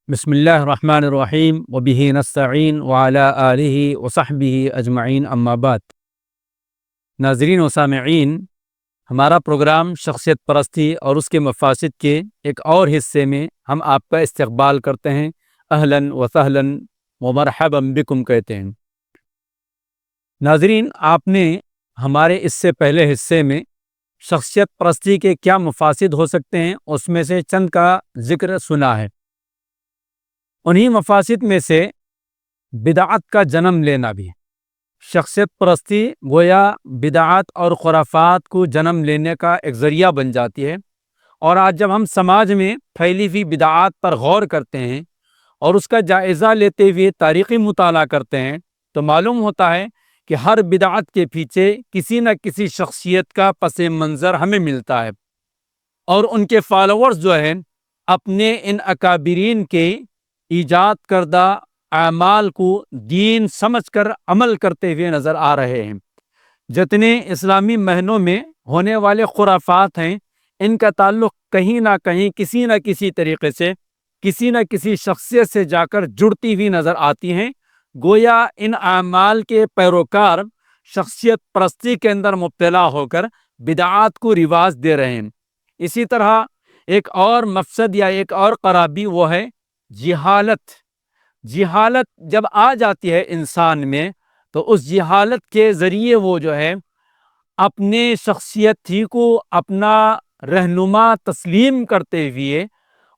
بسم اللہ الرحمن الرحیم وبہ نستعین وعلی آلہ وصحبہ اجمعین اما بعد۔ ناظرین و سامعین، ہمارا پروگرام شخصیت پرستی اور اس کے مفاسد کے ایک اور حصے میں ہم آپ کا استقبال کرتے ہیں۔ اہلاً و سہلاً و مرحبا بکم کہتے ہیں۔ ناظرین، آپ نے ہمارے اس سے پہلے حصے میں شخصیت پرستی کے کیا مفاسد ہو سکتے ہیں اس میں سے چند کا ذکر سنا ہے۔ انہی مفاسد میں سے بدعت کا جنم لینا بھی ہے۔ شخصیت پرستی گویا بدعات اور خرافات کو جنم لینے کا ایک ذریعہ بن جاتی ہے، اور آج جب ہم سماج میں پھیلی ہوئی بدعات پر غور کرتے ہیں اور اس کا جائزہ لیتے ہوئے تاریخی مطالعہ کرتے ہیں تو معلوم ہوتا ہے کہ ہر بدعت کے پیچھے کسی نہ کسی شخصیت کا پس منظر ہمیں ملتا ہے، اور ان کے فالوورز جو ہیں اپنے ان اکابرین کے ایجاد کردہ اعمال کو دین سمجھ کر عمل کرتے ہوئے نظر آ رہے ہیں۔ جتنے اسلامی مہینوں میں ہونے والے خرافات ہیں، ان کا تعلق کہیں نہ کہیں کسی نہ کسی طریقے سے کسی نہ کسی شخصیت سے جا کر جڑتی ہوئی نظر آتی ہیں۔ گویا ان اعمال کے پیروکار شخصیت پرستی کے اندر مبتلا ہو کر بدعات کو رواج دے رہے ہیں۔ اسی طرح ایک اور مفسد یا ایک اور خرابی وہ ہے جہالت۔ جہالت جب آ جاتی ہے انسان میں تو اس جہالت کے ذریعے وہ جو ہے اپنے شخصیت ہی کو اپنا رہنما تسلیم کرتے ہوئے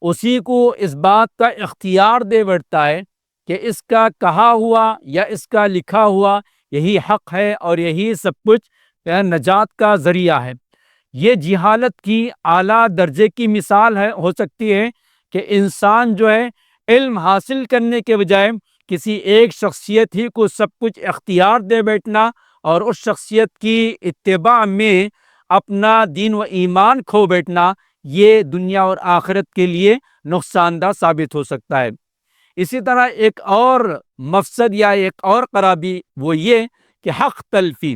اسی کو اس بات کا اختیار دے بیٹھتا ہے کہ اس کا کہا ہوا یا اس کا لکھا ہوا یہی حق ہے اور یہی سب کچھ نجات کا ذریعہ ہے۔ یہ جہالت کی اعلیٰ درجے کی مثال ہو سکتی ہے کہ انسان جو ہے علم حاصل کرنے کے بجائے کسی ایک شخصیت ہی کو سب کچھ اختیار دے بیٹھنا اور اس شخصیت کی اتباع میں اپنا دین و ایمان کھو بیٹھنا، یہ دنیا اور آخرت کے لیے نقصان دہ ثابت ہو سکتا ہے۔ اسی طرح ایک اور مفسد یا ایک اور خرابی وہ یہ کہ حق تلفی۔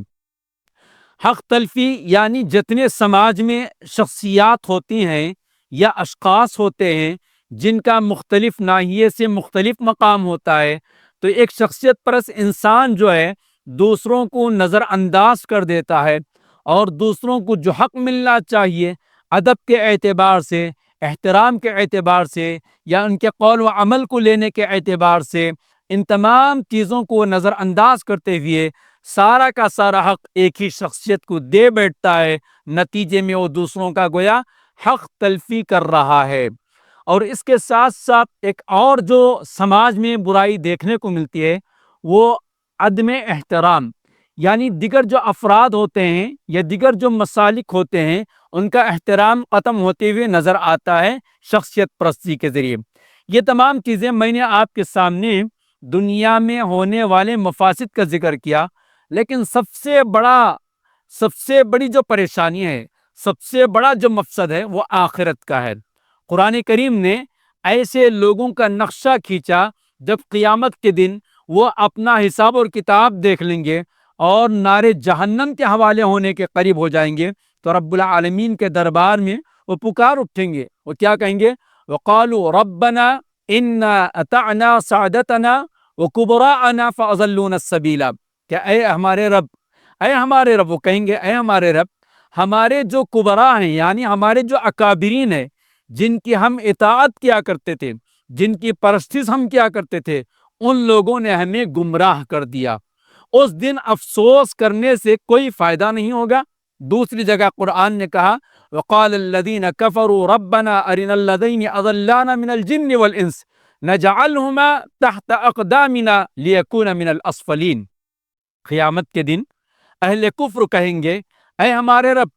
حق تلفی یعنی جتنے سماج میں شخصیات ہوتی ہیں یا اشخاص ہوتے ہیں جن کا مختلف ناحیے سے مختلف مقام ہوتا ہے، تو ایک شخصیت پرست انسان جو ہے دوسروں کو نظر انداز کر دیتا ہے، اور دوسروں کو جو حق ملنا چاہیے ادب کے اعتبار سے، احترام کے اعتبار سے، یا ان کے قول و عمل کو لینے کے اعتبار سے، ان تمام چیزوں کو نظر انداز کرتے ہوئے سارا کا سارا حق ایک ہی شخصیت کو دے بیٹھتا ہے۔ نتیجے میں وہ دوسروں کا گویا حق تلفی کر رہا ہے۔ اور اس کے ساتھ ساتھ ایک اور جو سماج میں برائی دیکھنے کو ملتی ہے وہ عدم احترام، یعنی دیگر جو افراد ہوتے ہیں یا دیگر جو مسالک ہوتے ہیں ان کا احترام ختم ہوتے ہوئے نظر آتا ہے شخصیت پرستی کے ذریعے۔ یہ تمام چیزیں میں نے آپ کے سامنے دنیا میں ہونے والے مفاسد کا ذکر کیا، لیکن سب سے بڑی جو پریشانی ہے، سب سے بڑا جو مفسد ہے وہ آخرت کا ہے۔ قرآن کریم نے ایسے لوگوں کا نقشہ کھینچا جب قیامت کے دن وہ اپنا حساب اور کتاب دیکھ لیں گے اور نارے جہنم کے حوالے ہونے کے قریب ہو جائیں گے تو رب العالمین کے دربار میں وہ پکار اٹھیں گے۔ وہ کیا کہیں گے؟ وَقَالُوا رَبَّنَا إِنَّا أَطَعْنَا سَادَتَنَا وَكُبَرَاءَنَا فَأَضَلُّونَا السَّبِيلَ، کہ اے ہمارے رب، وہ کہیں گے اے ہمارے رب، ہمارے جو کبراء ہیں یعنی ہمارے جو اکابرین ہیں جن کی ہم اطاعت کیا کرتے تھے، جن کی پرستش ہم کیا کرتے تھے، ان لوگوں نے ہمیں گمراہ کر دیا۔ اس دن افسوس کرنے سے کوئی فائدہ نہیں ہوگا۔ دوسری جگہ قرآن نے کہا وَقَالَ الَّذِينَ كَفَرُوا رَبَّنَا أَرِنَا الَّذَيْنِ أَضَلَّانَا مِنَ الْجِنِّ وَالْإِنسِ نَجْعَلْهُمَا تَحْتَ أَقْدَامِنَا لِيَكُونَ مِنَ الْأَسْفَلِينَ۔ قیامت کے دن اہل کفر کہیں گے اے ہمارے رب،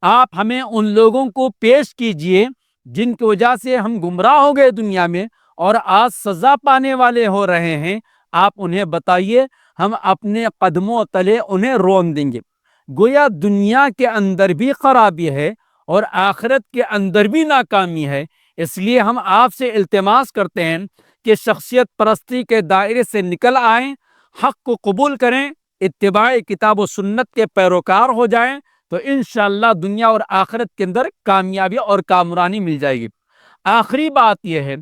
آپ ہمیں ان لوگوں کو پیش کیجئے جن کی وجہ سے ہم گمراہ ہو گئے دنیا میں اور آج سزا پانے والے ہو رہے ہیں، آپ انہیں بتائیے، ہم اپنے قدموں تلے انہیں رون دیں گے۔ گویا دنیا کے اندر بھی خرابی ہے اور آخرت کے اندر بھی ناکامی ہے۔ اس لیے ہم آپ سے التماس کرتے ہیں کہ شخصیت پرستی کے دائرے سے نکل آئیں، حق کو قبول کریں، اتباع کتاب و سنت کے پیروکار ہو جائیں، تو انشاءاللہ دنیا اور آخرت کے اندر کامیابی اور کامرانی مل جائے گی۔ آخری بات یہ ہے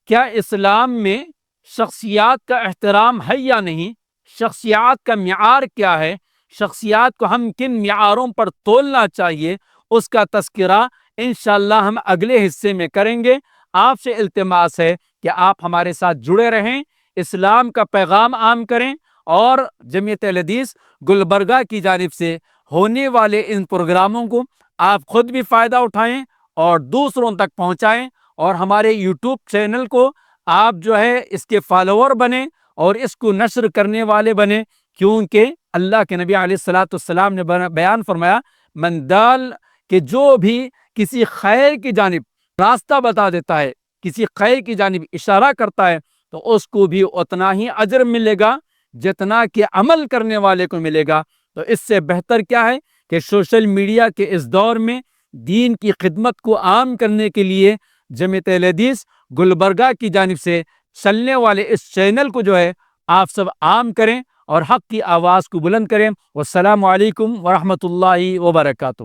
کیا اسلام میں شخصیات کا احترام ہے یا نہیں، شخصیات کا معیار کیا ہے، شخصیات کو ہم کن معیاروں پر تولنا چاہیے، اس کا تذکرہ انشاءاللہ ہم اگلے حصے میں کریں گے۔ آپ سے التماس ہے کہ آپ ہمارے ساتھ جڑے رہیں، اسلام کا پیغام عام کریں، اور جمعیت اہل حدیث گلبرگہ کی جانب سے ہونے والے ان پروگراموں کو آپ خود بھی فائدہ اٹھائیں اور دوسروں تک پہنچائیں، اور ہمارے یوٹیوب چینل کو آپ اس کے فالوور بنیں اور اس کو نشر کرنے والے بنیں، کیونکہ اللہ کے نبی علیہ الصلوۃ والسلام نے بیان فرمایا، من دال کہ جو بھی کسی خیر کی جانب راستہ بتا دیتا ہے، کسی خیر کی جانب اشارہ کرتا ہے، تو اس کو بھی اتنا ہی اجر ملے گا جتنا کہ عمل کرنے والے کو ملے گا۔ تو اس سے بہتر کیا ہے کہ سوشل میڈیا کے اس دور میں دین کی خدمت کو عام کرنے کے لیے جمعیت اہل حدیث گلبرگہ کی جانب سے چلنے والے اس چینل کو آپ سب عام کریں اور حق کی آواز کو بلند کریں۔ والسلام علیکم ورحمۃ اللہ وبرکاتہ۔